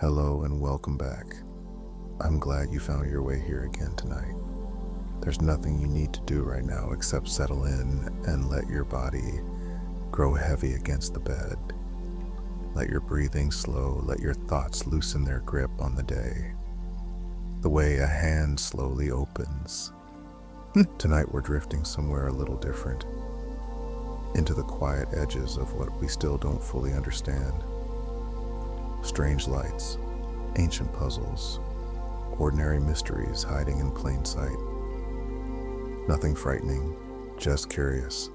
Hello and welcome back. I'm glad you found your way here again tonight. There's nothing you need to do right now except settle in and let your body grow heavy against the bed. Let your breathing slow, let your thoughts loosen their grip on the day. The way a hand slowly opens. Tonight we're drifting somewhere a little different, into the quiet edges of what we still don't fully understand. Strange lights, ancient puzzles, ordinary mysteries hiding in plain sight. Nothing frightening, just curious.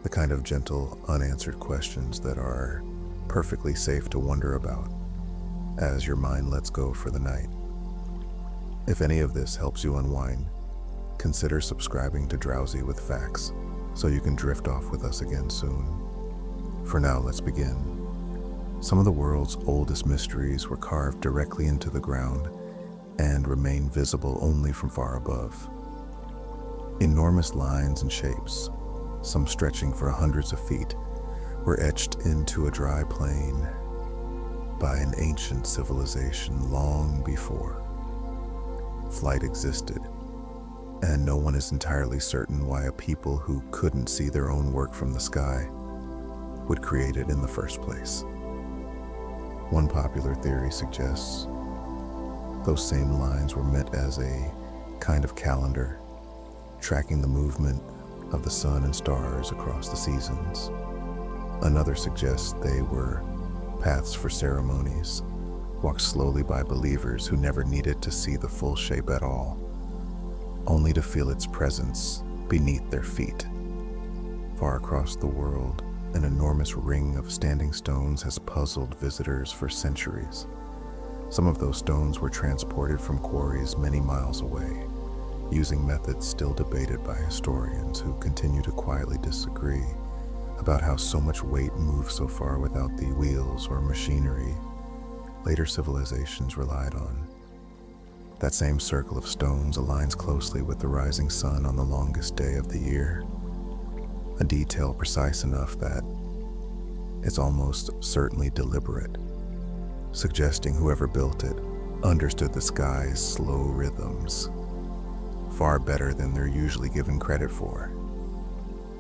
The kind of gentle, unanswered questions that are perfectly safe to wonder about as your mind lets go for the night. If any of this helps you unwind, consider subscribing to Drowsy with Facts so you can drift off with us again soon. For now, let's begin. Some of the world's oldest mysteries were carved directly into the ground and remain visible only from far above. Enormous lines and shapes, some stretching for hundreds of feet, were etched into a dry plain by an ancient civilization long before flight existed, and no one is entirely certain why a people who couldn't see their own work from the sky would create it in the first place. One popular theory suggests those same lines were meant as a kind of calendar, tracking the movement of the sun and stars across the seasons. Another suggests they were paths for ceremonies, walked slowly by believers who never needed to see the full shape at all, only to feel its presence beneath their feet. Far across the world, an enormous ring of standing stones has puzzled visitors for centuries. Some of those stones were transported from quarries many miles away, using methods still debated by historians who continue to quietly disagree about how so much weight moves so far without the wheels or machinery later civilizations relied on. That same circle of stones aligns closely with the rising sun on the longest day of the year, a detail precise enough that it's almost certainly deliberate, suggesting whoever built it understood the sky's slow rhythms far better than they're usually given credit for.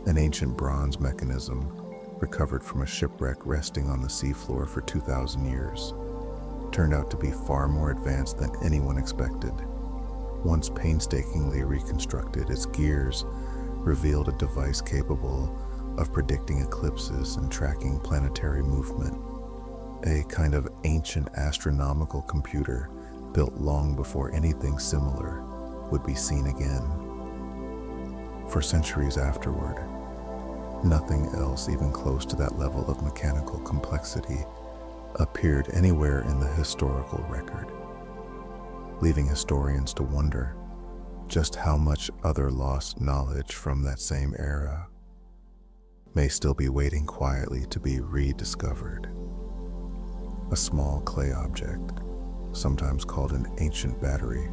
An ancient bronze mechanism recovered from a shipwreck resting on the seafloor for 2,000 years turned out to be far more advanced than anyone expected. Once painstakingly reconstructed, its gears revealed a device capable of predicting eclipses and tracking planetary movement, a kind of ancient astronomical computer built long before anything similar would be seen again. For centuries afterward, nothing else even close to that level of mechanical complexity appeared anywhere in the historical record, leaving historians to wonder just how much other lost knowledge from that same era may still be waiting quietly to be rediscovered. A small clay object, sometimes called an ancient battery,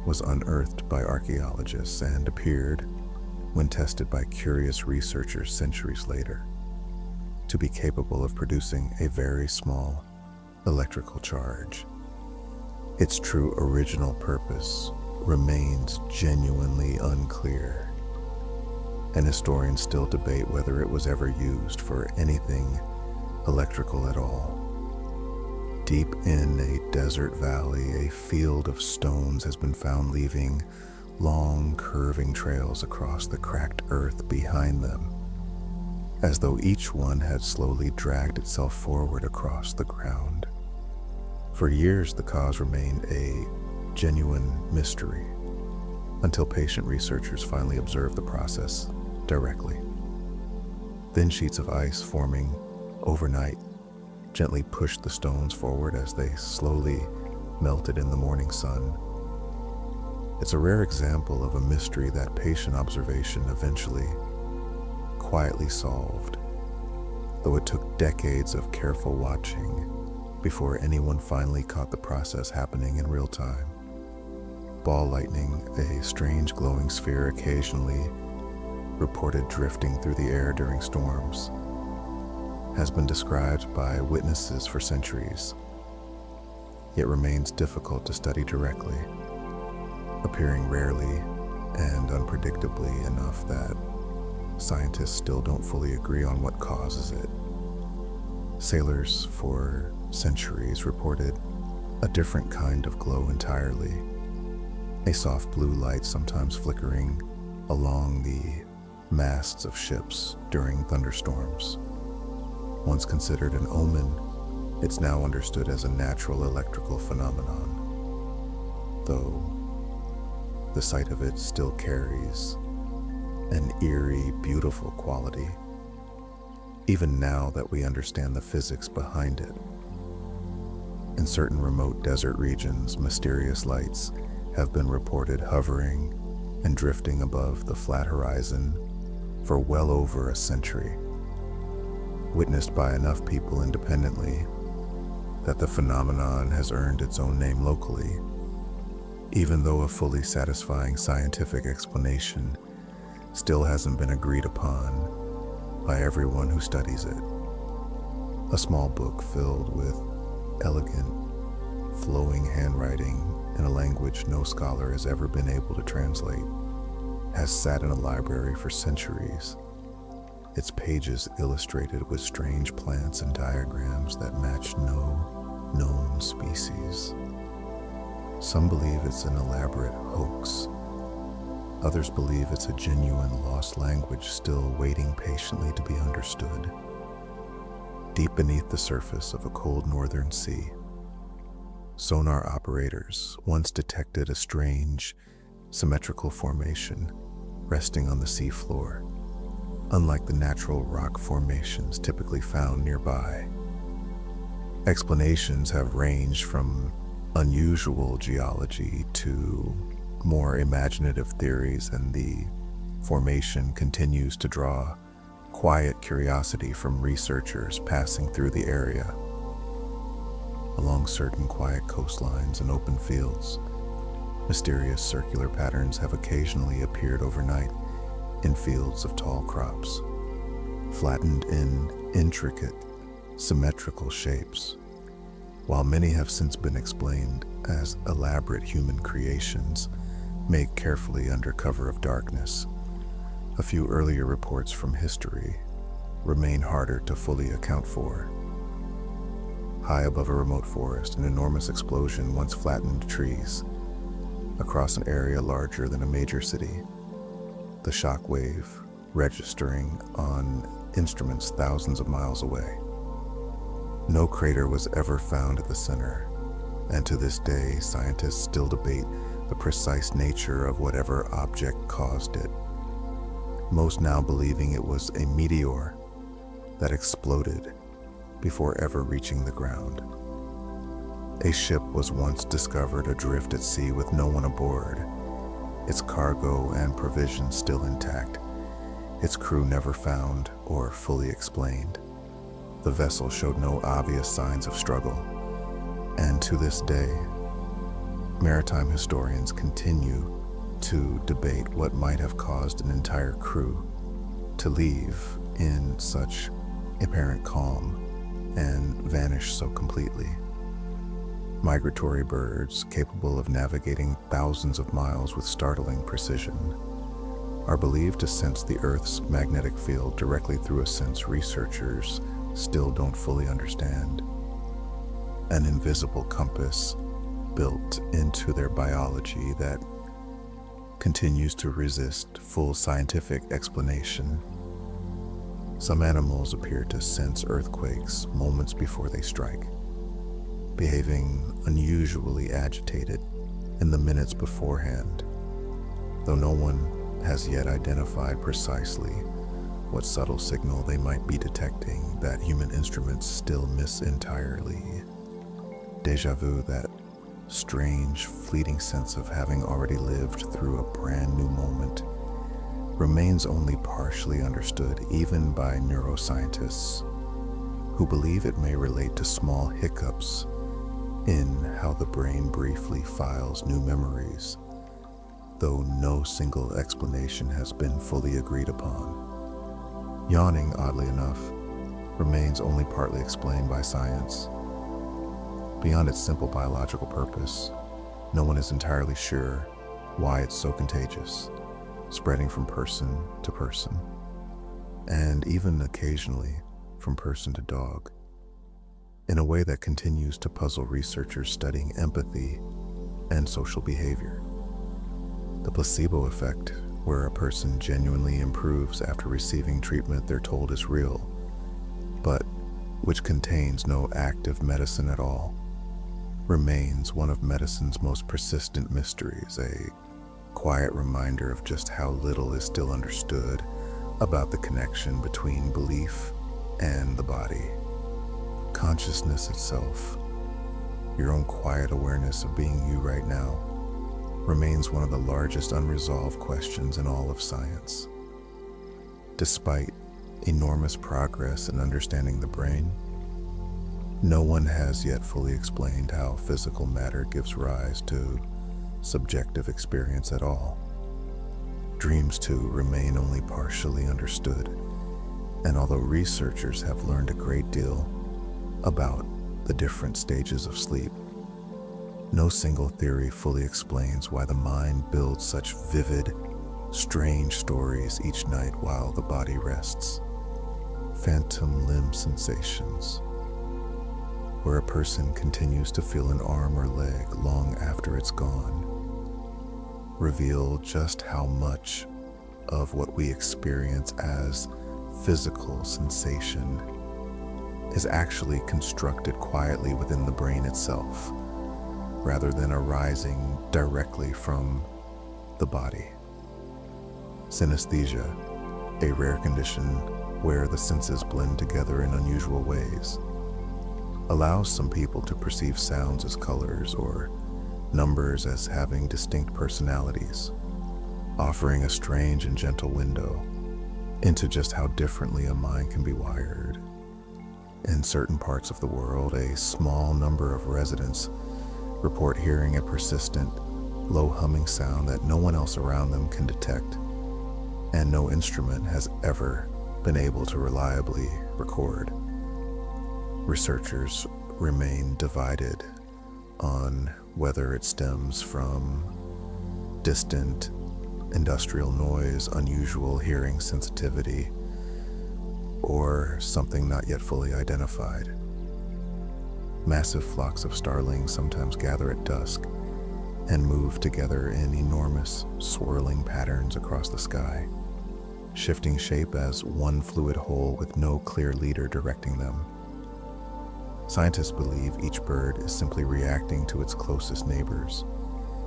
was unearthed by archaeologists and appeared, when tested by curious researchers centuries later, to be capable of producing a very small electrical charge. Its true original purpose remains genuinely unclear, and historians still debate whether it was ever used for anything electrical at all. Deep in a desert valley, a field of stones has been found, leaving long, curving trails across the cracked earth behind them, as though each one had slowly dragged itself forward across the ground. For years, the cause remained a genuine mystery, until patient researchers finally observed the process directly. Thin sheets of ice forming overnight gently pushed the stones forward as they slowly melted in the morning sun. It's a rare example of a mystery that patient observation eventually quietly solved, though it took decades of careful watching before anyone finally caught the process happening in real time. Ball lightning, a strange glowing sphere occasionally reported drifting through the air during storms, has been described by witnesses for centuries yet remains difficult to study directly, appearing rarely and unpredictably enough that scientists still don't fully agree on what causes it. Sailors for centuries reported a different kind of glow entirely, a soft blue light sometimes flickering along the masts of ships during thunderstorms. Once considered an omen, it's now understood as a natural electrical phenomenon, though the sight of it still carries an eerie, beautiful quality, even now that we understand the physics behind it. In certain remote desert regions, mysterious lights have been reported hovering and drifting above the flat horizon for well over a century, witnessed by enough people independently that the phenomenon has earned its own name locally, even though a fully satisfying scientific explanation still hasn't been agreed upon by everyone who studies it. A small book filled with elegant, flowing handwriting in a language no scholar has ever been able to translate has sat in a library for centuries, its pages illustrated with strange plants and diagrams that match no known species. Some believe it's an elaborate hoax. Others believe it's a genuine lost language still waiting patiently to be understood. Deep beneath the surface of a cold northern sea, sonar operators once detected a strange, symmetrical formation resting on the sea floor, unlike the natural rock formations typically found nearby. Explanations have ranged from unusual geology to more imaginative theories, and the formation continues to draw quiet curiosity from researchers passing through the area. Along certain quiet coastlines and open fields, mysterious circular patterns have occasionally appeared overnight in fields of tall crops, flattened in intricate, symmetrical shapes. While many have since been explained as elaborate human creations made carefully under cover of darkness, a few earlier reports from history remain harder to fully account for. High above a remote forest, an enormous explosion once flattened trees across an area larger than a major city, the shock wave registering on instruments thousands of miles away. No crater was ever found at the center, and to this day, scientists still debate the precise nature of whatever object caused it, most now believing it was a meteor that exploded before ever reaching the ground. A ship was once discovered adrift at sea with no one aboard, its cargo and provisions still intact, its crew never found or fully explained. The vessel showed no obvious signs of struggle, and to this day, maritime historians continue to debate what might have caused an entire crew to leave in such apparent calm and vanish so completely. Migratory birds, capable of navigating thousands of miles with startling precision, are believed to sense the Earth's magnetic field directly through a sense researchers still don't fully understand. An invisible compass built into their biology that continues to resist full scientific explanation. Some animals appear to sense earthquakes moments before they strike, behaving unusually agitated in the minutes beforehand, though no one has yet identified precisely what subtle signal they might be detecting that human instruments still miss entirely. Déjà vu, that strange, fleeting sense of having already lived through a brand new moment, remains only partially understood even by neuroscientists, who believe it may relate to small hiccups in how the brain briefly files new memories, though no single explanation has been fully agreed upon. Yawning, oddly enough, remains only partly explained by science. Beyond its simple biological purpose, no one is entirely sure why it's so contagious, spreading from person to person, and even occasionally from person to dog, in a way that continues to puzzle researchers studying empathy and social behavior. The placebo effect, where a person genuinely improves after receiving treatment they're told is real, but which contains no active medicine at all, remains one of medicine's most persistent mysteries, a quiet reminder of just how little is still understood about the connection between belief and the body. Consciousness itself, your own quiet awareness of being you right now, remains one of the largest unresolved questions in all of science. Despite enormous progress in understanding the brain, no one has yet fully explained how physical matter gives rise to subjective experience at all. Dreams, too, remain only partially understood, and although researchers have learned a great deal about the different stages of sleep, no single theory fully explains why the mind builds such vivid, strange stories each night while the body rests. Phantom limb sensations, where a person continues to feel an arm or leg long after it's gone, reveal just how much of what we experience as physical sensation is actually constructed quietly within the brain itself, rather than arising directly from the body. Synesthesia, a rare condition where the senses blend together in unusual ways, allows some people to perceive sounds as colors or numbers as having distinct personalities, offering a strange and gentle window into just how differently a mind can be wired. In certain parts of the world, a small number of residents report hearing a persistent, low humming sound that no one else around them can detect, and no instrument has ever been able to reliably record. Researchers remain divided on whether it stems from distant industrial noise, unusual hearing sensitivity, or something not yet fully identified. Massive flocks of starlings sometimes gather at dusk and move together in enormous, swirling patterns across the sky, shifting shape as one fluid whole with no clear leader directing them. Scientists believe each bird is simply reacting to its closest neighbors,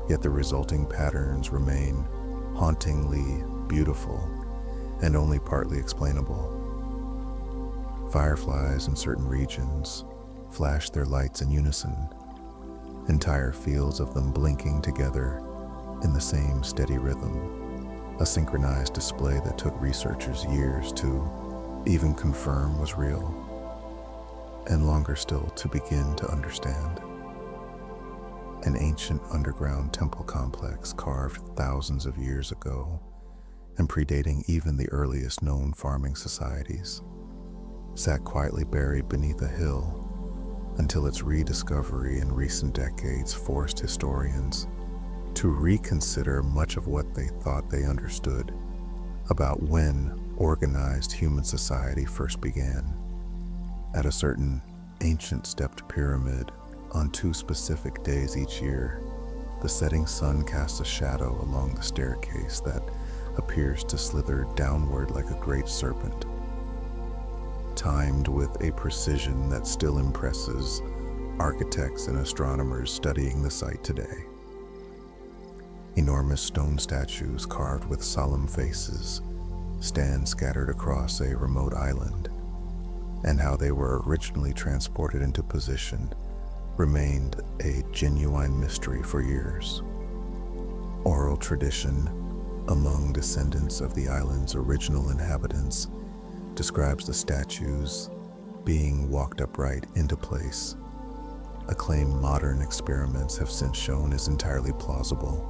yet the resulting patterns remain hauntingly beautiful and only partly explainable. Fireflies in certain regions flash their lights in unison, entire fields of them blinking together in the same steady rhythm, a synchronized display that took researchers years to even confirm was real, and longer still to begin to understand. An ancient underground temple complex carved thousands of years ago and predating even the earliest known farming societies sat quietly buried beneath a hill until its rediscovery in recent decades forced historians to reconsider much of what they thought they understood about when organized human society first began. At a certain ancient stepped pyramid, on 2 specific days each year, the setting sun casts a shadow along the staircase that appears to slither downward like a great serpent, timed with a precision that still impresses architects and astronomers studying the site today. Enormous stone statues carved with solemn faces stand scattered across a remote island, and how they were originally transported into position remained a genuine mystery for years. Oral tradition among descendants of the island's original inhabitants describes the statues being walked upright into place, a claim modern experiments have since shown is entirely plausible.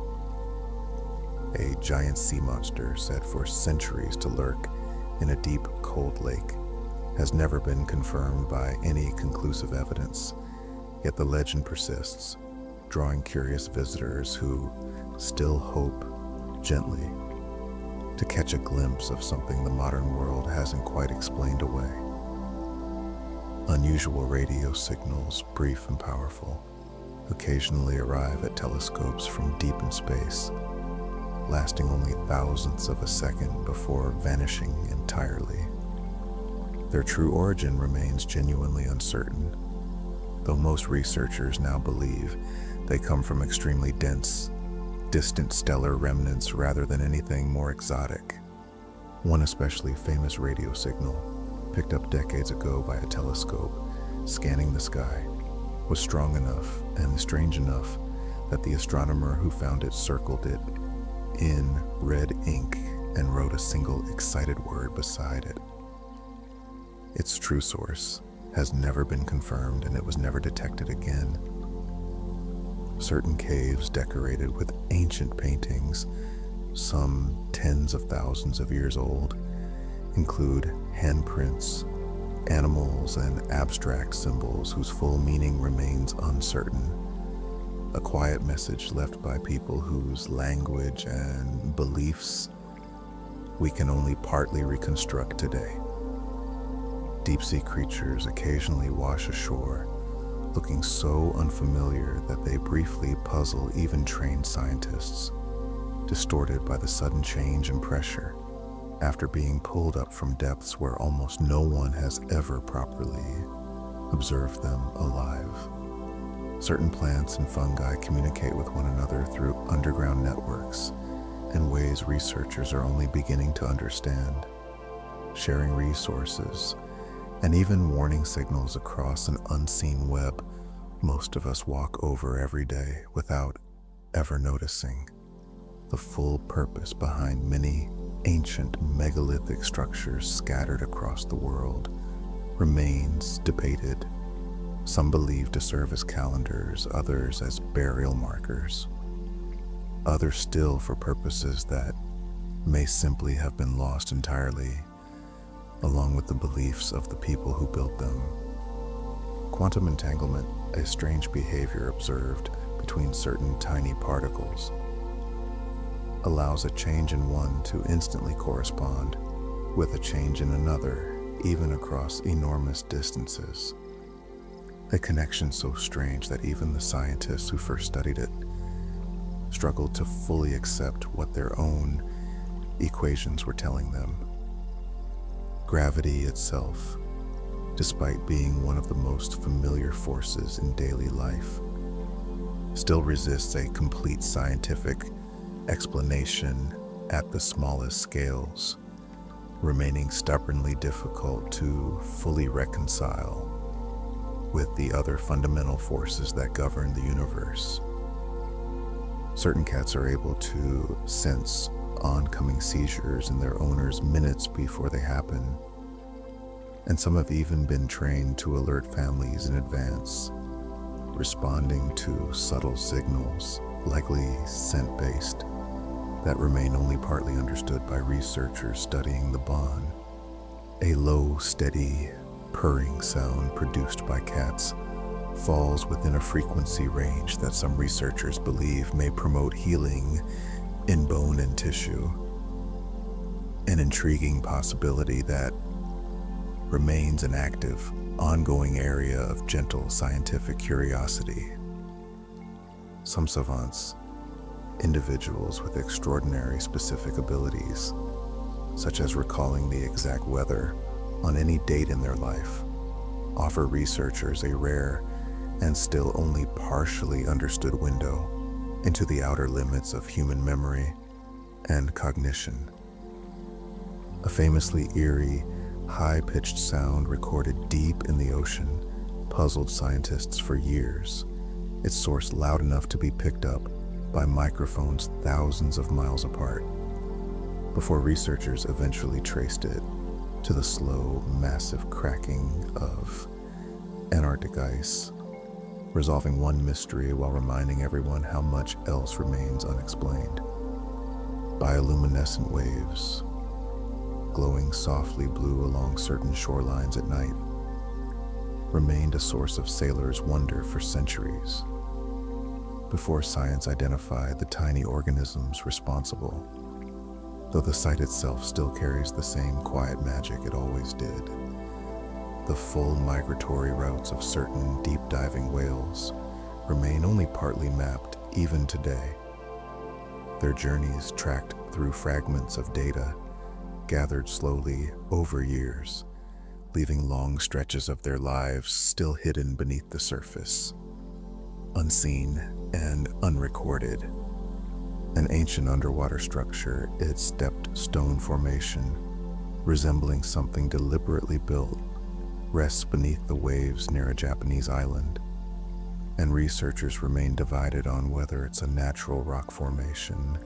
A giant sea monster said for centuries to lurk in a deep, cold lake has never been confirmed by any conclusive evidence, Yet the legend persists, drawing curious visitors who still hope gently to catch a glimpse of something the modern world hasn't quite explained away. Unusual radio signals, brief and powerful, occasionally arrive at telescopes from deep in space, lasting only thousandths of a second before vanishing entirely. Their true origin remains genuinely uncertain, though most researchers now believe they come from extremely dense, distant stellar remnants rather than anything more exotic. One especially famous radio signal, picked up decades ago by a telescope scanning the sky, was strong enough and strange enough that the astronomer who found it circled it in red ink and wrote a single excited word beside it. Its true source has never been confirmed, and it was never detected again. Certain caves decorated with ancient paintings, some tens of thousands of years old, include handprints, animals, and abstract symbols whose full meaning remains uncertain. A quiet message left by people whose language and beliefs we can only partly reconstruct today. Deep-sea creatures occasionally wash ashore, looking so unfamiliar that they briefly puzzle even trained scientists, distorted by the sudden change in pressure after being pulled up from depths where almost no one has ever properly observed them alive. Certain plants and fungi communicate with one another through underground networks in ways researchers are only beginning to understand, sharing resources and even warning signals across an unseen web most of us walk over every day without ever noticing. The full purpose behind many ancient megalithic structures scattered across the world remains debated. Some believe to serve as calendars, others as burial markers, others still for purposes that may simply have been lost entirely, along with the beliefs of the people who built them. Quantum entanglement, a strange behavior observed between certain tiny particles, allows a change in one to instantly correspond with a change in another, even across enormous distances. A connection so strange that even the scientists who first studied it struggled to fully accept what their own equations were telling them. Gravity itself, despite being one of the most familiar forces in daily life, still resists a complete scientific explanation at the smallest scales, remaining stubbornly difficult to fully reconcile with the other fundamental forces that govern the universe. Certain cats are able to sense oncoming seizures in their owners minutes before they happen, and some have even been trained to alert families in advance, responding to subtle signals, likely scent-based, that remain only partly understood by researchers studying the bond. A low, steady, purring sound produced by cats falls within a frequency range that some researchers believe may promote healing in bone and tissue, an intriguing possibility that remains an active, ongoing area of gentle scientific curiosity. Some savants, individuals with extraordinary specific abilities, such as recalling the exact weather on any date in their life, offer researchers a rare and still only partially understood window into the outer limits of human memory and cognition. A famously eerie, high-pitched sound recorded deep in the ocean puzzled scientists for years, its source loud enough to be picked up by microphones thousands of miles apart, before researchers eventually traced it to the slow, massive cracking of Antarctic ice, resolving one mystery while reminding everyone how much else remains unexplained. Bioluminescent waves, glowing softly blue along certain shorelines at night, remained a source of sailors' wonder for centuries, before science identified the tiny organisms responsible, though the site itself still carries the same quiet magic it always did. The full migratory routes of certain deep-diving whales remain only partly mapped even today. Their journeys tracked through fragments of data gathered slowly over years, leaving long stretches of their lives still hidden beneath the surface, unseen and unrecorded. An ancient underwater structure, its stepped stone formation, resembling something deliberately built, rests beneath the waves near a Japanese island, and researchers remain divided on whether it's a natural rock formation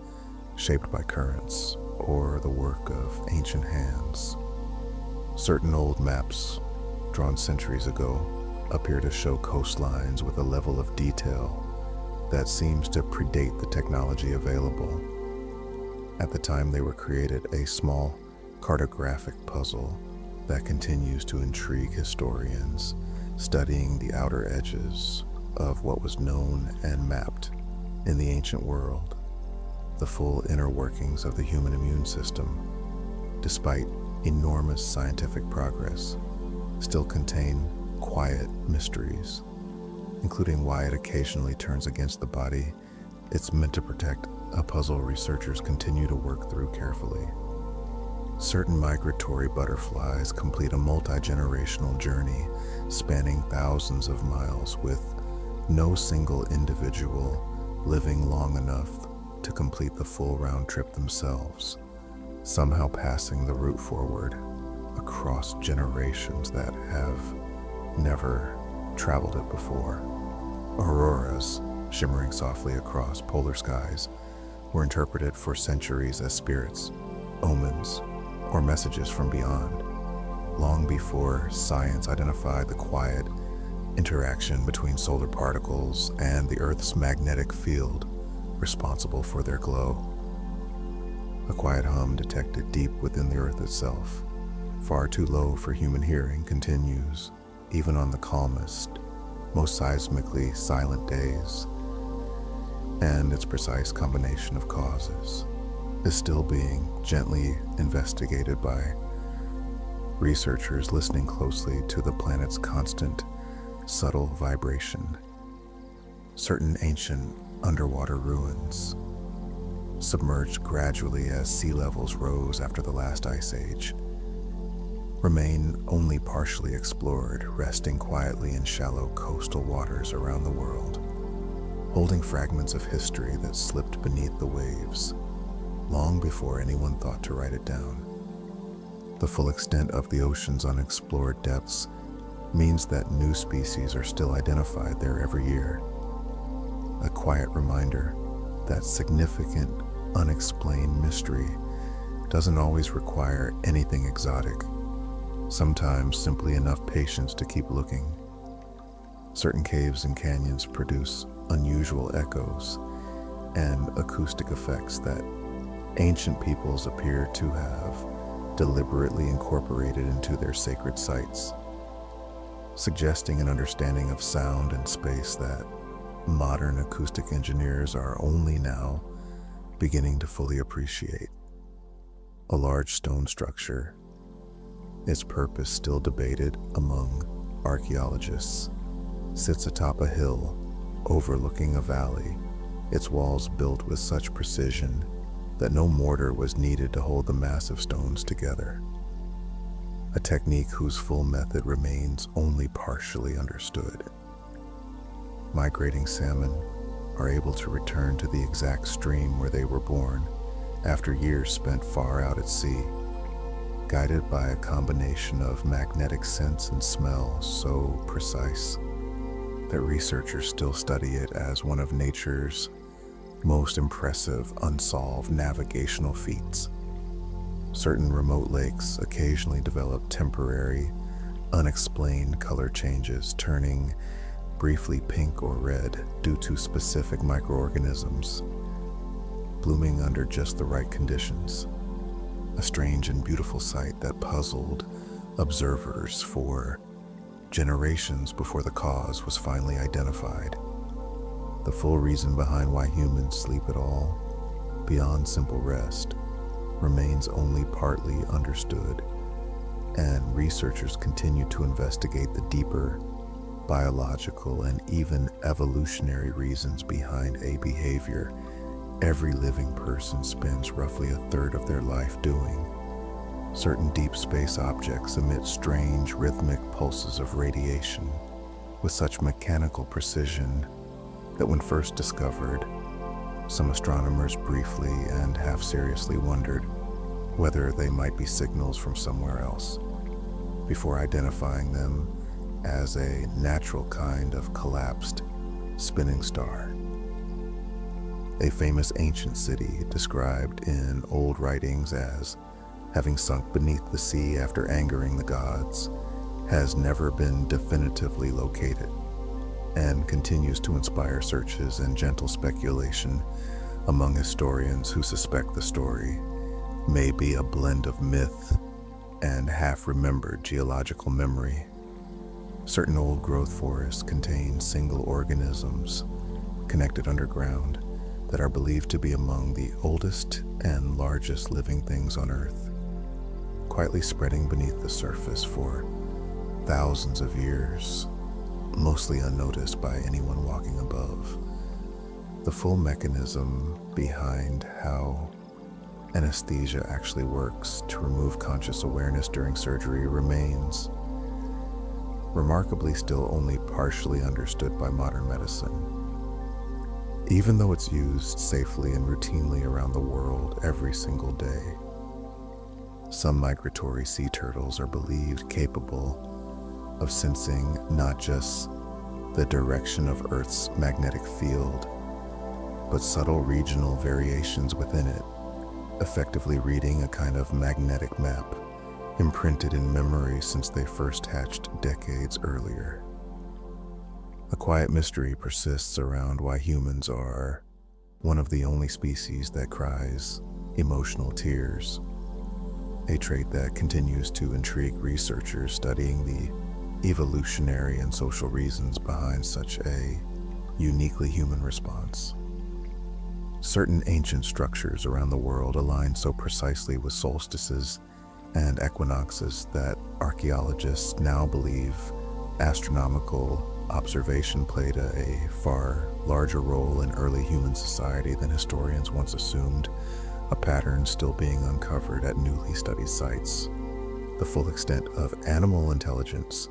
shaped by currents or the work of ancient hands. Certain old maps, drawn centuries ago, appear to show coastlines with a level of detail that seems to predate the technology available. At the time they were created, a small cartographic puzzle that continues to intrigue historians studying the outer edges of what was known and mapped in the ancient world. The full inner workings of the human immune system, despite enormous scientific progress, still contain quiet mysteries, including why it occasionally turns against the body it's meant to protect, a puzzle researchers continue to work through carefully. Certain migratory butterflies complete a multi-generational journey spanning thousands of miles, with no single individual living long enough to complete the full round trip themselves, somehow passing the route forward across generations that have never traveled it before. Auroras, shimmering softly across polar skies, were interpreted for centuries as spirits, omens, or messages from beyond, long before science identified the quiet interaction between solar particles and the Earth's magnetic field responsible for their glow. A quiet hum detected deep within the Earth itself, far too low for human hearing, continues even on the calmest, most seismically silent days, and its precise combination of causes is still being gently investigated by researchers listening closely to the planet's constant, subtle vibration. Certain ancient underwater ruins, submerged gradually as sea levels rose after the last ice age, remain only partially explored, resting quietly in shallow coastal waters around the world, holding fragments of history that slipped beneath the waves long before anyone thought to write it down. The full extent of the ocean's unexplored depths means that new species are still identified there every year. A quiet reminder that significant, unexplained mystery doesn't always require anything exotic, sometimes simply enough patience to keep looking. Certain caves and canyons produce unusual echoes and acoustic effects that ancient peoples appear to have deliberately incorporated into their sacred sites, suggesting an understanding of sound and space that modern acoustic engineers are only now beginning to fully appreciate. A large stone structure, its purpose still debated among archaeologists, sits atop a hill overlooking a valley, its walls built with such precision that no mortar was needed to hold the massive stones together. A technique whose full method remains only partially understood. Migrating salmon are able to return to the exact stream where they were born after years spent far out at sea, guided by a combination of magnetic sense and smell so precise that researchers still study it as one of nature's most impressive unsolved navigational feats. Certain remote lakes occasionally develop temporary, unexplained color changes, turning briefly pink or red due to specific microorganisms blooming under just the right conditions. A strange and beautiful sight that puzzled observers for generations before the cause was finally identified. The full reason behind why humans sleep at all, beyond simple rest, remains only partly understood, and researchers continue to investigate the deeper biological and even evolutionary reasons behind a behavior every living person spends roughly a third of their life doing. Certain deep space objects emit strange rhythmic pulses of radiation with such mechanical precision that when first discovered, some astronomers briefly and half seriously wondered whether they might be signals from somewhere else, before identifying them as a natural kind of collapsed spinning star. A famous ancient city described in old writings as having sunk beneath the sea after angering the gods has never been definitively located, and continues to inspire searches and gentle speculation among historians who suspect the story may be a blend of myth and half-remembered geological memory. Certain old growth forests contain single organisms connected underground that are believed to be among the oldest and largest living things on Earth, quietly spreading beneath the surface for thousands of years, mostly unnoticed by anyone walking above. The full mechanism behind how anesthesia actually works to remove conscious awareness during surgery remains remarkably still only partially understood by modern medicine. Even though it's used safely and routinely around the world every single day, some migratory sea turtles are believed capable of sensing not just the direction of Earth's magnetic field, but subtle regional variations within it, effectively reading a kind of magnetic map imprinted in memory since they first hatched decades earlier. A quiet mystery persists around why humans are one of the only species that cries emotional tears, a trait that continues to intrigue researchers studying the evolutionary and social reasons behind such a uniquely human response. Certain ancient structures around the world align so precisely with solstices and equinoxes that archaeologists now believe astronomical observation played a far larger role in early human society than historians once assumed, a pattern still being uncovered at newly studied sites. The full extent of animal intelligence,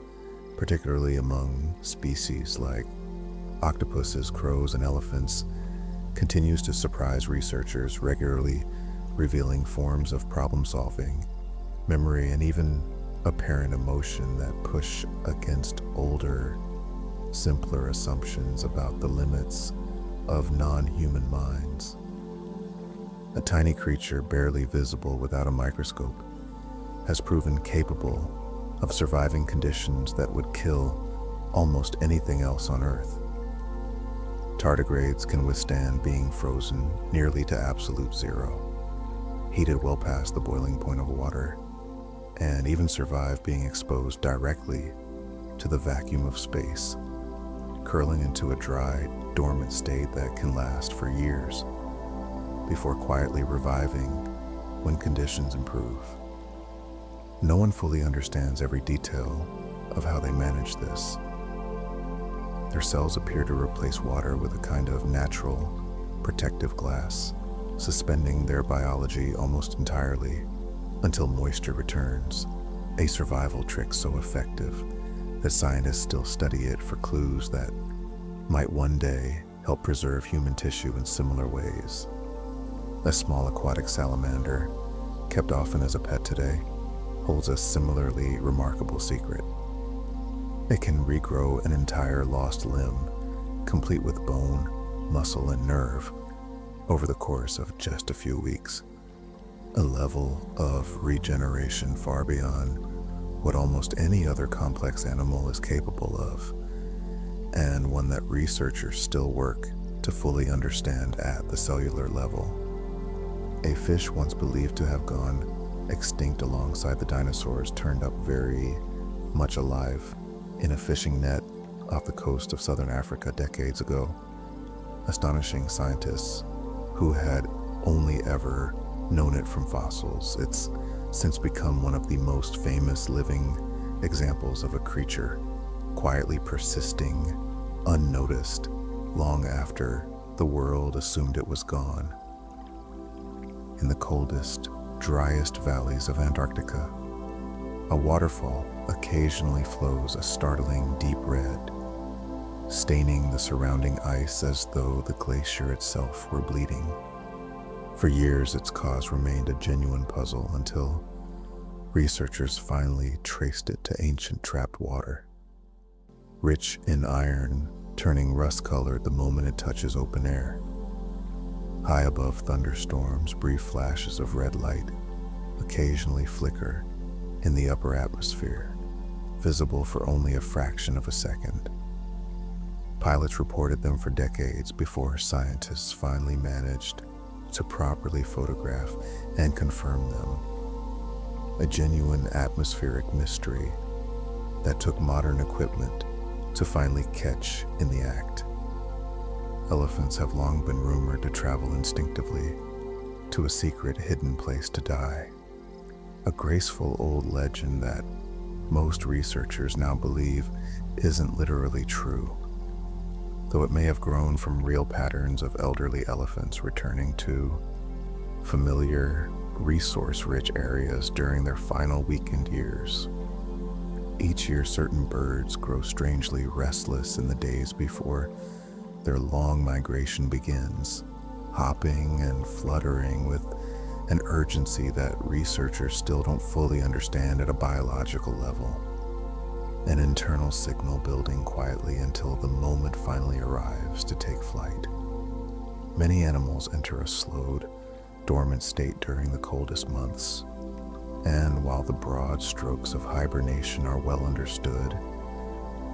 particularly among species like octopuses, crows, and elephants, continues to surprise researchers, regularly revealing forms of problem-solving, memory, and even apparent emotion that push against older, simpler assumptions about the limits of non-human minds. A tiny creature barely visible without a microscope has proven capable of surviving conditions that would kill almost anything else on Earth. Tardigrades can withstand being frozen nearly to absolute zero, heated well past the boiling point of water, and even survive being exposed directly to the vacuum of space, curling into a dry, dormant state that can last for years before quietly reviving when conditions improve. No one fully understands every detail of how they manage this. Their cells appear to replace water with a kind of natural, protective glass, suspending their biology almost entirely until moisture returns, a survival trick so effective that scientists still study it for clues that might one day help preserve human tissue in similar ways. A small aquatic salamander, kept often as a pet today, holds a similarly remarkable secret. It can regrow an entire lost limb, complete with bone, muscle, and nerve, over the course of just a few weeks. A level of regeneration far beyond what almost any other complex animal is capable of, and one that researchers still work to fully understand at the cellular level. A fish once believed to have gone extinct alongside the dinosaurs turned up very much alive in a fishing net off the coast of southern Africa decades ago, astonishing scientists who had only ever known it from fossils. It's since become one of the most famous living examples of a creature quietly persisting unnoticed long after the world assumed it was gone. In the coldest, driest valleys of Antarctica, a waterfall occasionally flows a startling deep red, staining the surrounding ice as though the glacier itself were bleeding. For years, its cause remained a genuine puzzle until researchers finally traced it to ancient trapped water. Rich in iron, turning rust-colored the moment it touches open air. High above thunderstorms, brief flashes of red light occasionally flicker in the upper atmosphere, visible for only a fraction of a second. Pilots reported them for decades before scientists finally managed to properly photograph and confirm them. A genuine atmospheric mystery that took modern equipment to finally catch in the act. Elephants have long been rumored to travel instinctively to a secret hidden place to die. A graceful old legend that most researchers now believe isn't literally true, though it may have grown from real patterns of elderly elephants returning to familiar, resource-rich areas during their final weakened years. Each year, certain birds grow strangely restless in the days before their long migration begins, hopping and fluttering with an urgency that researchers still don't fully understand at a biological level. An internal signal building quietly until the moment finally arrives to take flight. Many animals enter a slowed, dormant state during the coldest months, and while the broad strokes of hibernation are well understood,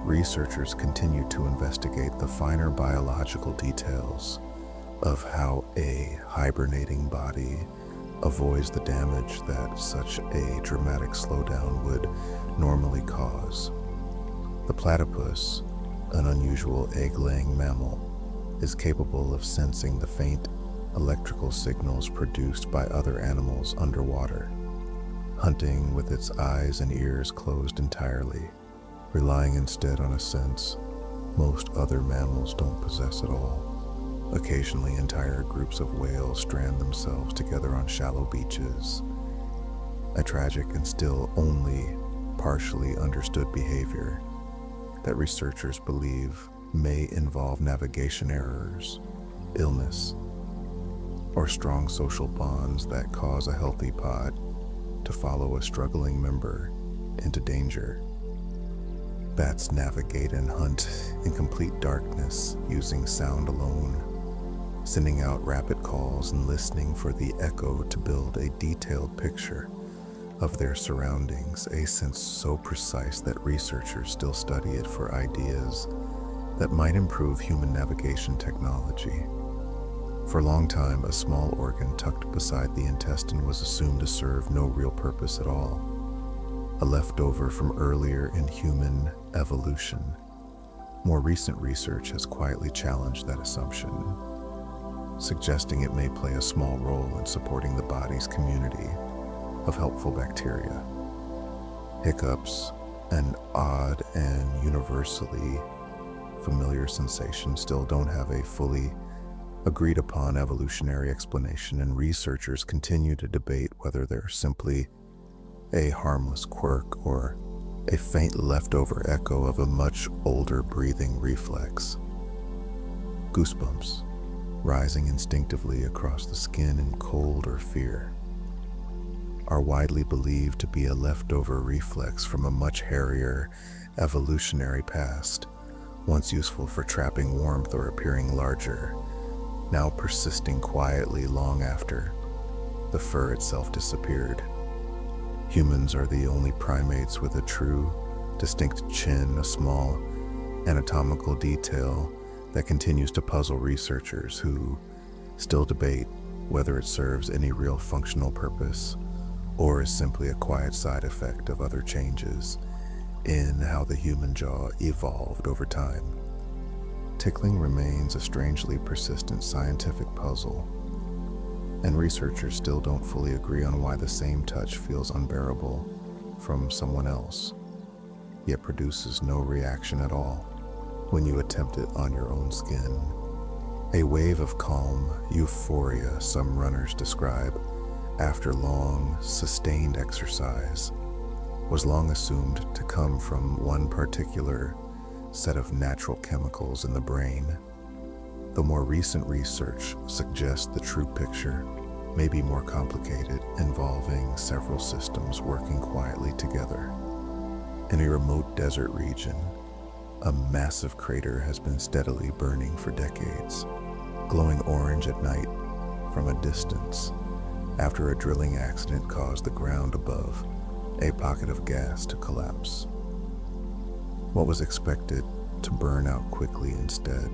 researchers continue to investigate the finer biological details of how a hibernating body avoids the damage that such a dramatic slowdown would normally cause. The platypus, an unusual egg-laying mammal, is capable of sensing the faint electrical signals produced by other animals underwater, hunting with its eyes and ears closed entirely, relying instead on a sense most other mammals don't possess at all. Occasionally, entire groups of whales strand themselves together on shallow beaches, a tragic and still only partially understood behavior that researchers believe may involve navigation errors, illness, or strong social bonds that cause a healthy pod to follow a struggling member into danger. Bats navigate and hunt in complete darkness using sound alone, sending out rapid calls and listening for the echo to build a detailed picture of their surroundings, a sense so precise that researchers still study it for ideas that might improve human navigation technology. For a long time, a small organ tucked beside the intestine was assumed to serve no real purpose at all, a leftover from earlier in human evolution. More recent research has quietly challenged that assumption, suggesting it may play a small role in supporting the body's community of helpful bacteria. Hiccups, an odd and universally familiar sensation, still don't have a fully agreed upon evolutionary explanation, and researchers continue to debate whether they're simply a harmless quirk or a faint leftover echo of a much older breathing reflex. Goosebumps rising instinctively across the skin in cold or fear are widely believed to be a leftover reflex from a much hairier evolutionary past, once useful for trapping warmth or appearing larger, now persisting quietly long after the fur itself disappeared. Humans are the only primates with a true, distinct chin, a small anatomical detail that continues to puzzle researchers who still debate whether it serves any real functional purpose or is simply a quiet side effect of other changes in how the human jaw evolved over time. Tickling remains a strangely persistent scientific puzzle, and researchers still don't fully agree on why the same touch feels unbearable from someone else, yet produces no reaction at all when you attempt it on your own skin. A wave of calm euphoria some runners describe after long, sustained exercise was long assumed to come from one particular set of natural chemicals in the brain. The more recent research suggests the true picture may be more complicated, involving several systems working quietly together. In a remote desert region, a massive crater has been steadily burning for decades, glowing orange at night from a distance after a drilling accident caused the ground above a pocket of gas to collapse. What was expected to burn out quickly instead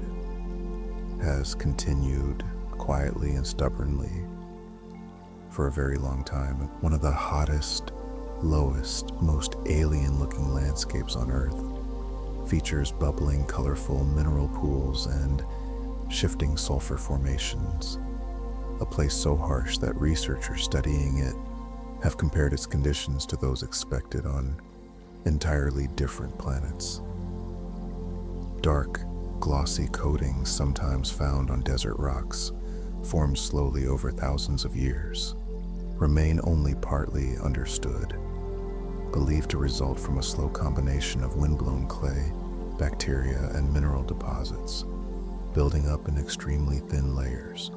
has continued quietly and stubbornly for a very long time. One of the hottest, lowest, most alien-looking landscapes on Earth features bubbling, colorful mineral pools and shifting sulfur formations, a place so harsh that researchers studying it have compared its conditions to those expected on entirely different planets. Dark, glossy coatings sometimes found on desert rocks, formed slowly over thousands of years, remain only partly understood, believed to result from a slow combination of windblown clay, bacteria, and mineral deposits, building up in extremely thin layers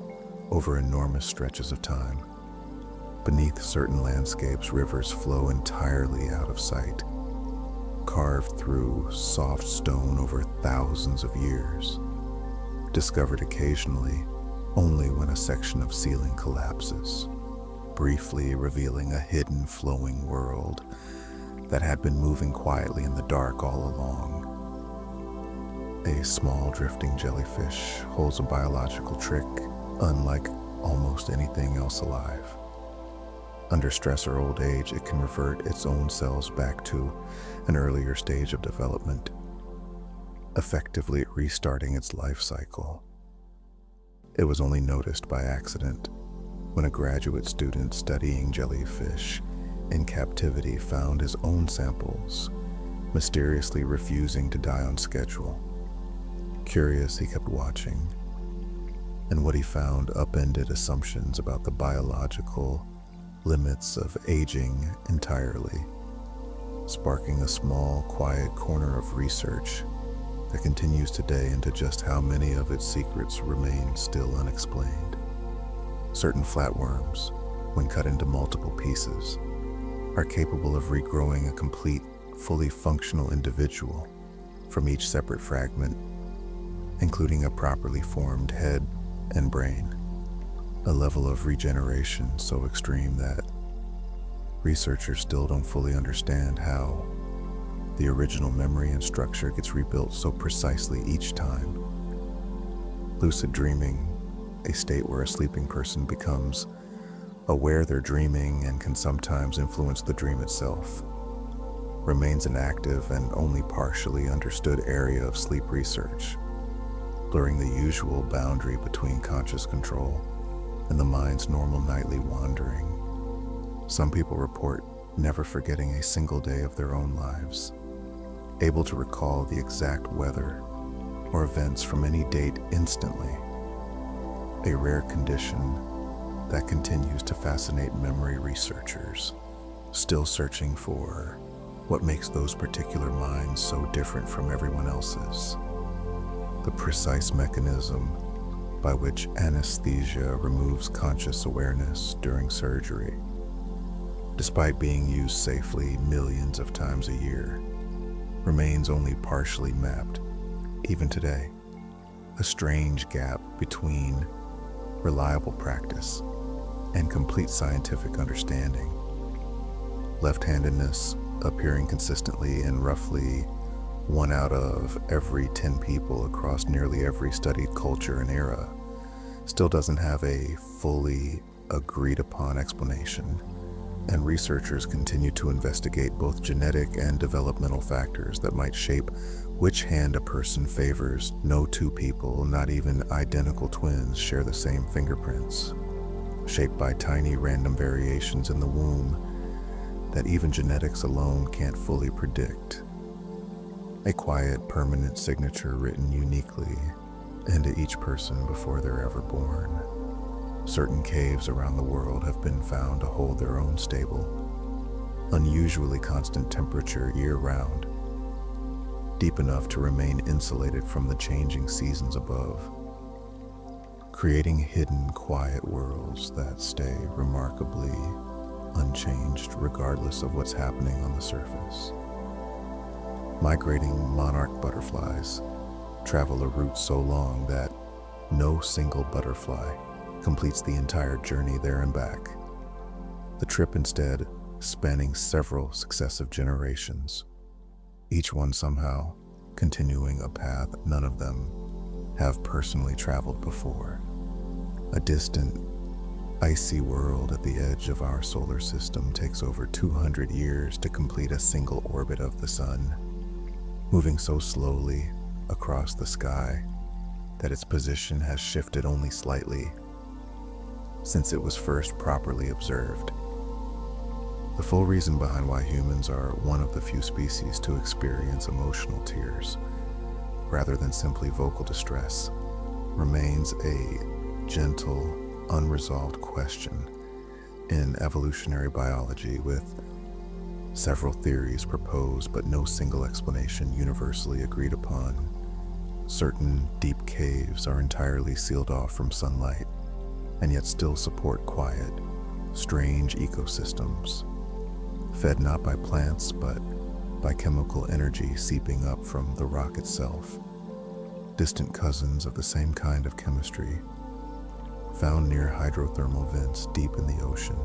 over enormous stretches of time. Beneath certain landscapes, rivers flow entirely out of sight, carved through soft stone over thousands of years, discovered occasionally only when a section of ceiling collapses, briefly revealing a hidden flowing world that had been moving quietly in the dark all along. A small drifting jellyfish holds a biological trick unlike almost anything else alive. Under stress or old age, it can revert its own cells back to an earlier stage of development, effectively restarting its life cycle. It was only noticed by accident when a graduate student studying jellyfish in captivity found his own samples mysteriously refusing to die on schedule. Curious, he kept watching, and what he found upended assumptions about the biological limits of aging entirely, sparking a small, quiet corner of research that continues today into just how many of its secrets remain still unexplained. Certain flatworms, when cut into multiple pieces, are capable of regrowing a complete, fully functional individual from each separate fragment, including a properly formed head and brain. A level of regeneration so extreme that researchers still don't fully understand how the original memory and structure gets rebuilt so precisely each time. Lucid dreaming, a state where a sleeping person becomes aware they're dreaming and can sometimes influence the dream itself, remains an active and only partially understood area of sleep research, blurring the usual boundary between conscious control and the mind's normal nightly wandering. Some people report never forgetting a single day of their own lives, able to recall the exact weather or events from any date instantly, a rare condition that continues to fascinate memory researchers, still searching for what makes those particular minds so different from everyone else's. The precise mechanism by which anesthesia removes conscious awareness during surgery, despite being used safely millions of times a year, remains only partially mapped, even today. A strange gap between reliable practice and complete scientific understanding. Left-handedness appearing consistently in roughly 1 out of every 10 people across nearly every studied culture and era still doesn't have a fully agreed upon explanation and researchers continue to investigate both genetic and developmental factors that might shape which hand a person favors. No two people, not even identical twins, share the same fingerprints, shaped by tiny random variations in the womb that even genetics alone can't fully predict. A quiet, permanent signature written uniquely into each person before they're ever born. Certain caves around the world have been found to hold their own stable, unusually constant temperature year-round, deep enough to remain insulated from the changing seasons above, creating hidden, quiet worlds that stay remarkably unchanged regardless of what's happening on the surface. Migrating monarch butterflies travel a route so long that no single butterfly completes the entire journey there and back. The trip instead spanning several successive generations, each one somehow continuing a path none of them have personally traveled before. A distant, icy world at the edge of our solar system takes over 200 years to complete a single orbit of the sun, moving so slowly across the sky that its position has shifted only slightly since it was first properly observed. The full reason behind why humans are one of the few species to experience emotional tears, rather than simply vocal distress, remains a gentle, unresolved question in evolutionary biology, with several theories proposed but no single explanation universally agreed upon. Certain deep caves are entirely sealed off from sunlight, and yet still support quiet, strange ecosystems, fed not by plants but by chemical energy seeping up from the rock itself. Distant cousins of the same kind of chemistry, found near hydrothermal vents deep in the ocean.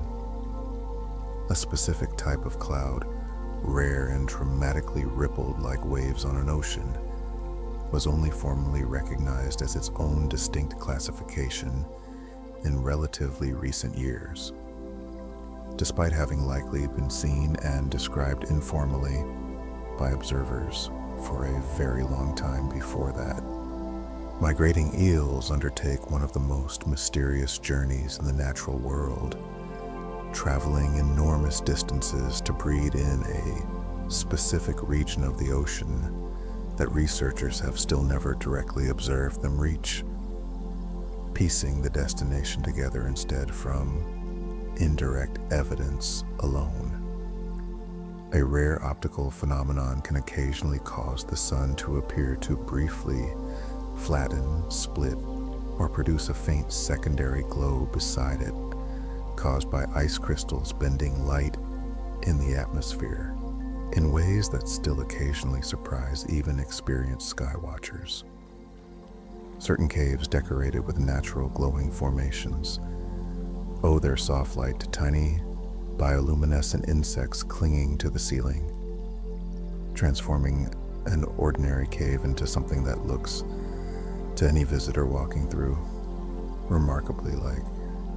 A specific type of cloud, rare and dramatically rippled like waves on an ocean, was only formally recognized as its own distinct classification in relatively recent years, despite having likely been seen and described informally by observers for a very long time before that. Migrating eels undertake one of the most mysterious journeys in the natural world, traveling enormous distances to breed in a specific region of the ocean that researchers have still never directly observed them reach, piecing the destination together instead from indirect evidence alone. A rare optical phenomenon can occasionally cause the sun to appear to briefly flatten, split, or produce a faint secondary glow beside it, caused by ice crystals bending light in the atmosphere in ways that still occasionally surprise even experienced skywatchers. Certain caves decorated with natural glowing formations owe their soft light to tiny bioluminescent insects clinging to the ceiling, transforming an ordinary cave into something that looks, to any visitor walking through, remarkably like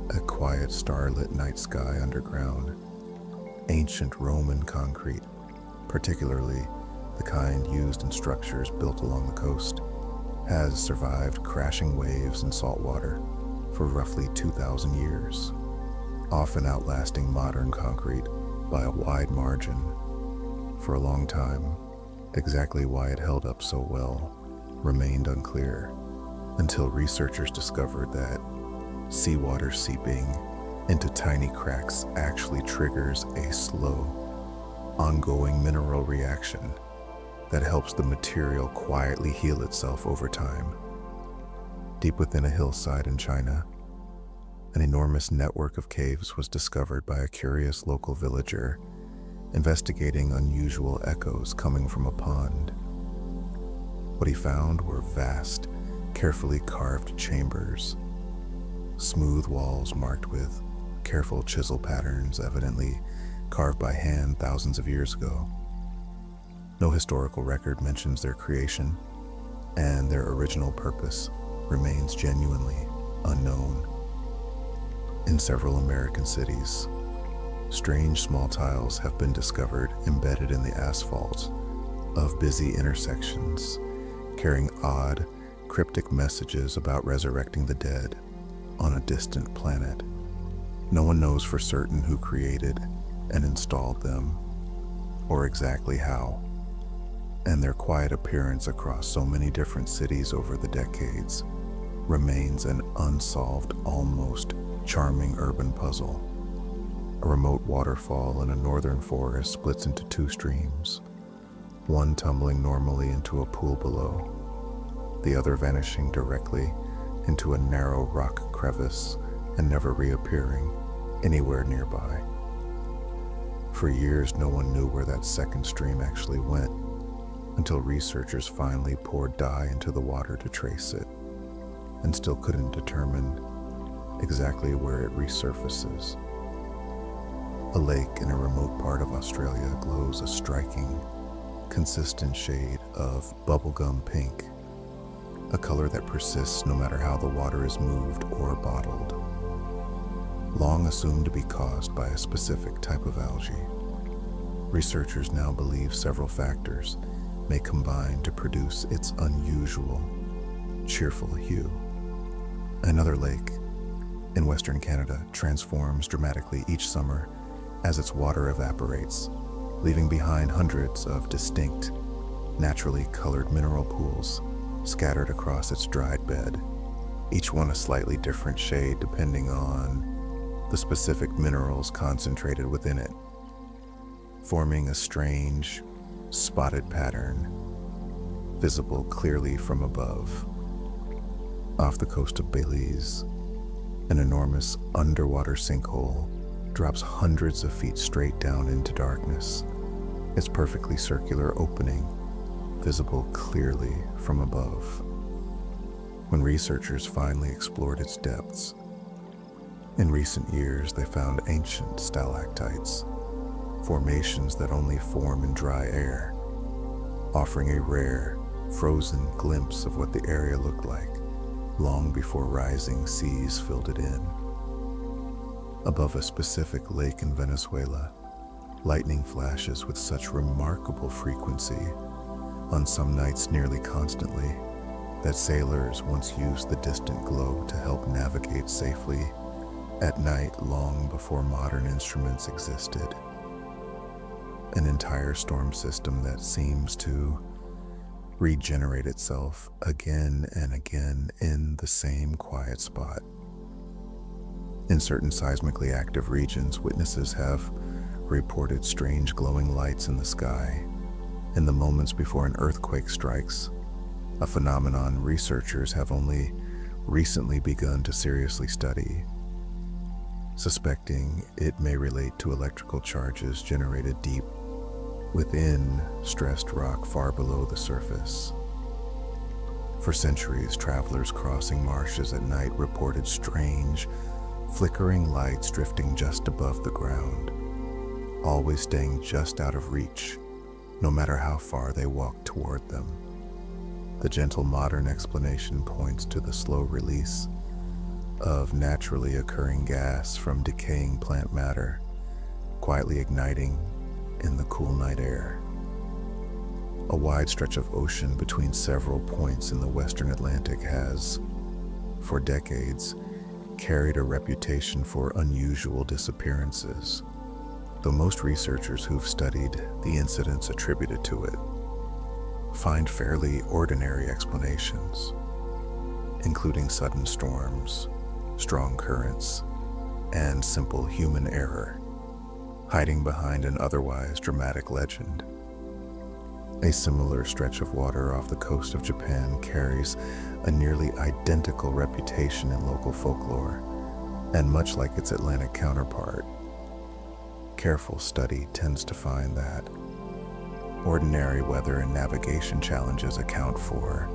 a quiet starlit night sky underground. Ancient Roman concrete, particularly the kind used in structures built along the coast, has survived crashing waves and salt water for roughly 2,000 years, often outlasting modern concrete by a wide margin. For a long time, exactly why it held up so well remained unclear, until researchers discovered that seawater seeping into tiny cracks actually triggers a slow, ongoing mineral reaction that helps the material quietly heal itself over time. Deep within a hillside in China, an enormous network of caves was discovered by a curious local villager investigating unusual echoes coming from a pond. What he found were vast, carefully carved chambers, smooth walls marked with careful chisel patterns evidently carved by hand thousands of years ago. No historical record mentions their creation, and their original purpose remains genuinely unknown. In several American cities, Strange small tiles have been discovered embedded in the asphalt of busy intersections, carrying odd, cryptic messages about resurrecting the dead on a distant planet. No one knows for certain who created and installed them, or exactly how, and their quiet appearance across so many different cities over the decades remains an unsolved, almost charming urban puzzle. A remote waterfall in a northern forest splits into two streams, one tumbling normally into a pool below, the other vanishing directly into a narrow rock crevice and never reappearing anywhere nearby. For years, no one knew where that second stream actually went, until researchers finally poured dye into the water to trace it, and still couldn't determine exactly where it resurfaces. A lake in a remote part of Australia glows a striking, consistent shade of bubblegum pink, a color that persists no matter how the water is moved or bottled. Long assumed to be caused by a specific type of algae, researchers now believe several factors may combine to produce its unusual, cheerful hue. Another lake in Western Canada transforms dramatically each summer as its water evaporates, leaving behind hundreds of distinct, naturally colored mineral pools scattered across its dried bed, each one a slightly different shade depending on the specific minerals concentrated within it, forming a strange, spotted pattern visible clearly from above. Off the coast of Belize, an enormous underwater sinkhole drops hundreds of feet straight down into darkness, its perfectly circular opening visible clearly from above. When researchers finally explored its depths, in recent years they found ancient stalactites, formations that only form in dry air, offering a rare, frozen glimpse of what the area looked like long before rising seas filled it in. Above a specific lake in Venezuela, lightning flashes with such remarkable frequency, on some nights nearly constantly, that sailors once used the distant glow to help navigate safely at night long before modern instruments existed. An entire storm system that seems to regenerate itself again and again in the same quiet spot. In certain seismically active regions, witnesses have reported strange glowing lights in the sky in the moments before an earthquake strikes, a phenomenon researchers have only recently begun to seriously study, suspecting it may relate to electrical charges generated deep within stressed rock far below the surface. For centuries, travelers crossing marshes at night reported strange, flickering lights drifting just above the ground, always staying just out of reach, no matter how far they walked toward them. The gentle modern explanation points to the slow release of naturally occurring gas from decaying plant matter, quietly igniting in the cool night air. A wide stretch of ocean between several points in the Western Atlantic has, for decades, carried a reputation for unusual disappearances, though most researchers who've studied the incidents attributed to it find fairly ordinary explanations, including sudden storms, strong currents, and simple human error, hiding behind an otherwise dramatic legend. A similar stretch of water off the coast of Japan carries a nearly identical reputation in local folklore, and much like its Atlantic counterpart, careful study tends to find that ordinary weather and navigation challenges account for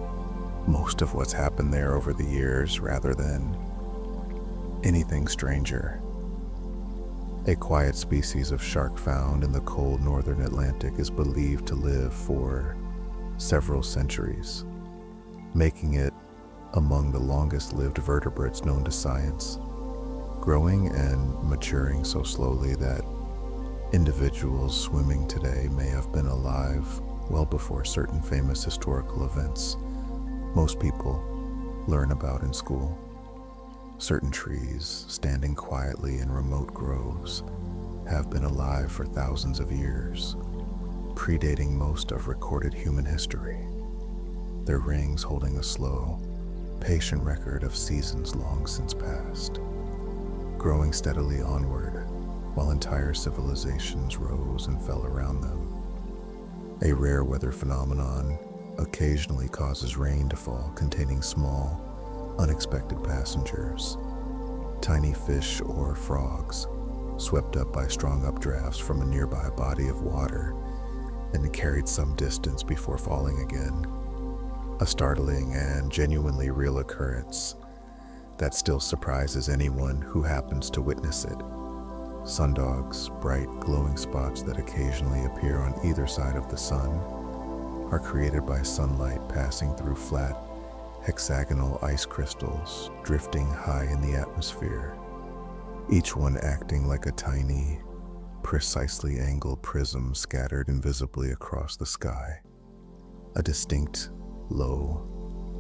most of what's happened there over the years rather than anything stranger. A quiet species of shark found in the cold northern Atlantic is believed to live for several centuries, making it among the longest-lived vertebrates known to science, growing and maturing so slowly that Individuals swimming today may have been alive well before certain famous historical events most people learn about in school. Certain trees, standing quietly in remote groves, have been alive for thousands of years, predating most of recorded human history, their rings holding a slow, patient record of seasons long since past, growing steadily onward while entire civilizations rose and fell around them. A rare weather phenomenon occasionally causes rain to fall containing small, unexpected passengers, tiny fish or frogs, swept up by strong updrafts from a nearby body of water and carried some distance before falling again. A startling and genuinely real occurrence that still surprises anyone who happens to witness it. Sundogs, bright glowing spots that occasionally appear on either side of the sun, are created by sunlight passing through flat, hexagonal ice crystals drifting high in the atmosphere, each one acting like a tiny, precisely angled prism scattered invisibly across the sky. A distinct, low,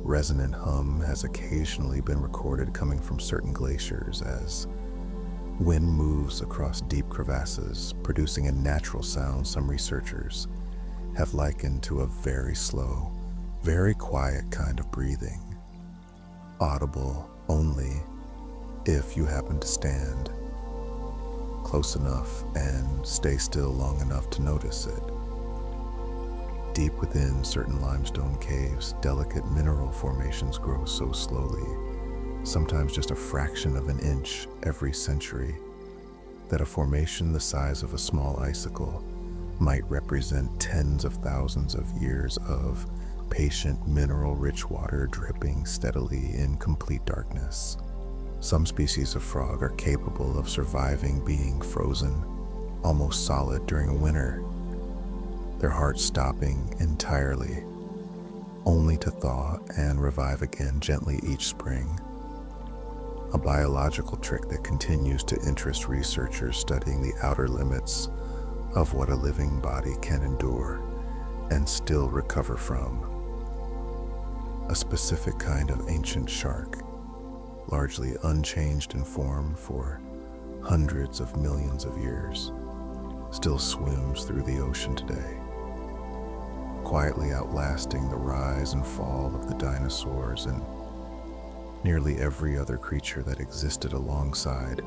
resonant hum has occasionally been recorded coming from certain glaciers as wind moves across deep crevasses, producing a natural sound some researchers have likened to a very slow, very quiet kind of breathing, audible only if you happen to stand close enough and stay still long enough to notice it. Deep within certain limestone caves, delicate mineral formations grow so slowly, sometimes just a fraction of an inch every century, that a formation the size of a small icicle might represent tens of thousands of years of patient, mineral-rich water dripping steadily in complete darkness. Some species of frog are capable of surviving being frozen, almost solid during a winter, their hearts stopping entirely, only to thaw and revive again gently each spring. A biological trick that continues to interest researchers studying the outer limits of what a living body can endure and still recover from. A specific kind of ancient shark, largely unchanged in form for hundreds of millions of years, still swims through the ocean today, quietly outlasting the rise and fall of the dinosaurs and nearly every other creature that existed alongside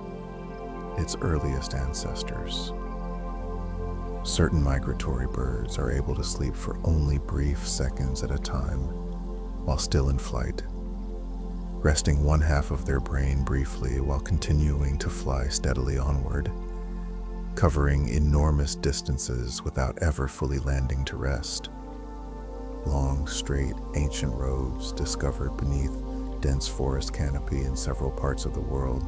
its earliest ancestors. Certain migratory birds are able to sleep for only brief seconds at a time while still in flight, resting one half of their brain briefly while continuing to fly steadily onward, covering enormous distances without ever fully landing to rest. Long, straight, ancient roads discovered beneath dense forest canopy in several parts of the world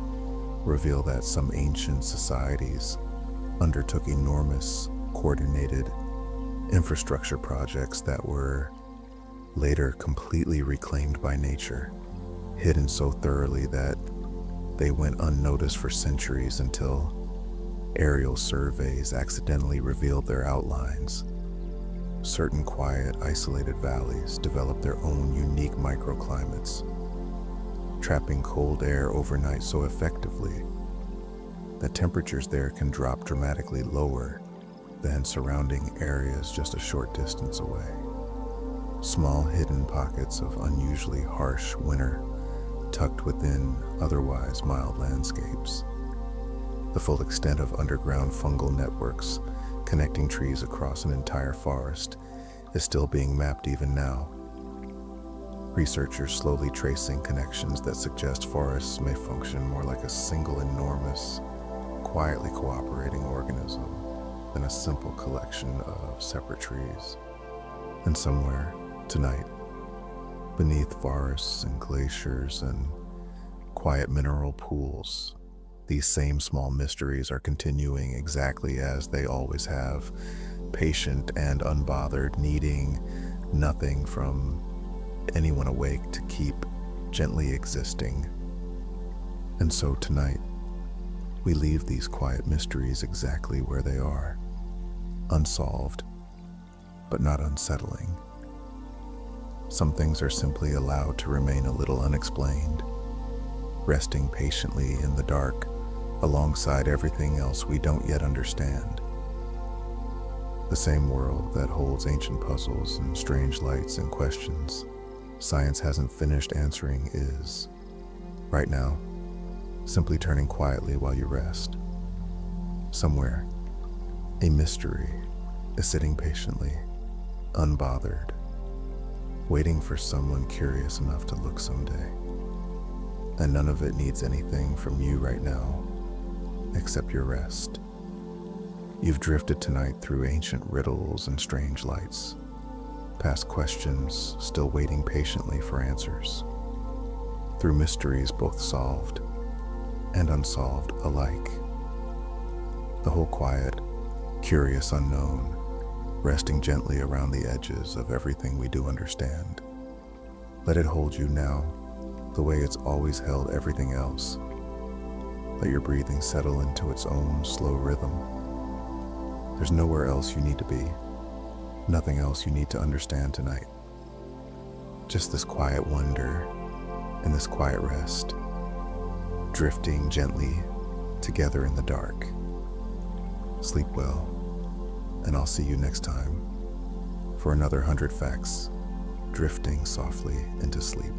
reveal that some ancient societies undertook enormous, coordinated infrastructure projects that were later completely reclaimed by nature, hidden so thoroughly that they went unnoticed for centuries until aerial surveys accidentally revealed their outlines. Certain quiet, isolated valleys developed their own unique microclimates, trapping cold air overnight so effectively that temperatures there can drop dramatically lower than surrounding areas just a short distance away. Small hidden pockets of unusually harsh winter tucked within otherwise mild landscapes. The full extent of underground fungal networks connecting trees across an entire forest is still being mapped even now. Researchers slowly tracing connections that suggest forests may function more like a single enormous, quietly cooperating organism than a simple collection of separate trees. And somewhere, tonight, beneath forests and glaciers and quiet mineral pools, these same small mysteries are continuing exactly as they always have, patient and unbothered, needing nothing from anyone awake to keep gently existing. And so tonight, We leave these quiet mysteries exactly where they are, unsolved, but not unsettling. Some things are simply allowed to remain a little unexplained, resting patiently in the dark alongside everything else we don't yet understand. The same world that holds ancient puzzles and strange lights and questions science hasn't finished answering is, right now, simply turning quietly while you rest. Somewhere, a mystery is sitting patiently, unbothered, waiting for someone curious enough to look someday. And none of it needs anything from you right now, except your rest. You've drifted tonight through ancient riddles and strange lights, past questions still waiting patiently for answers, through mysteries both solved and unsolved alike. The whole quiet, curious unknown, resting gently around the edges of everything we do understand. Let it hold you now, the way it's always held everything else. Let your breathing settle into its own slow rhythm. There's nowhere else you need to be, nothing else you need to understand tonight. Just this quiet wonder and this quiet rest, drifting gently together in the dark. Sleep well, and I'll see you next time for another 100 facts, drifting softly into sleep.